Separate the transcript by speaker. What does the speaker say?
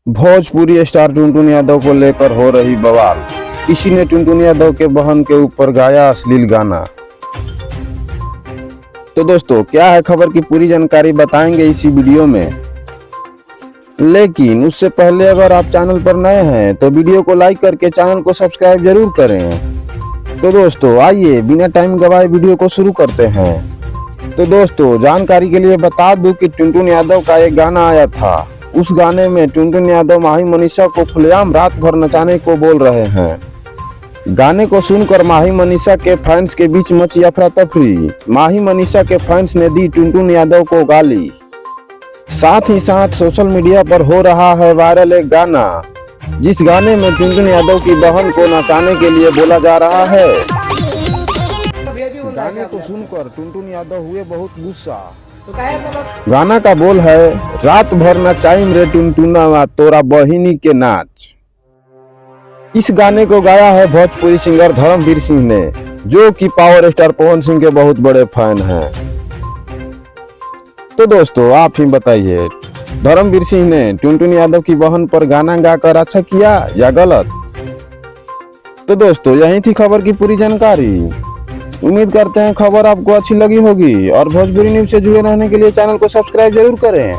Speaker 1: Bhojpuri star Tuntun Yadav को लेकर हो रही बवाल। किसी ने टुनटुन यादव के बहन के ऊपर गाया अश्लील गाना। तो दोस्तों, क्या है खबर की पूरी जानकारी बताएंगे इसी वीडियो में। लेकिन उससे पहले अगर आप चैनल पर नए हैं तो वीडियो को लाइक करके चैनल को सब्सक्राइब जरूर करें। तो दोस्तों, आइए बिना टाइम गवाए वीडियो को शुरू करते हैं। तो दोस्तों, जानकारी के लिए बता दूं कि टुनटुन यादव का एक गाना आया था। उस गाने में टुनटुन यादव माही मनीषा को खुलेआम रात भर नचाने को बोल रहे हैं। गाने को सुनकर माही मनीषा के फैंस के बीच मची अफरा तफरी। माही मनीषा के फैंस ने दी टुनटुन यादव को गाली। साथ ही साथ सोशल मीडिया पर हो रहा है वायरल एक गाना, जिस गाने में टुनटुन यादव की बहन को नचाने के लिए बोला जा रहा है। गाने को सुनकर टुनटुन यादव हुए बहुत गुस्सा। गाना का बोल है, रात भर नचाइम रे टुनटुनवा तोरा बहिनी के नाच। इस गाने को गाया है भोजपुरी सिंगर धर्मवीर सिंह ने, जो कि पावर स्टार पवन सिंह के बहुत बड़े फैन हैं। तो दोस्तों, आप ही बताइए, धर्मवीर सिंह ने टुनटुन यादव की बहन पर गाना गाकर अच्छा किया या गलत। तो दोस्तों, यही थी खबर की पूरी जानकारी। उम्मीद करते हैं खबर आपको अच्छी लगी होगी और भोजपुरी न्यूज से जुड़े रहने के लिए चैनल को सब्सक्राइब जरूर करें।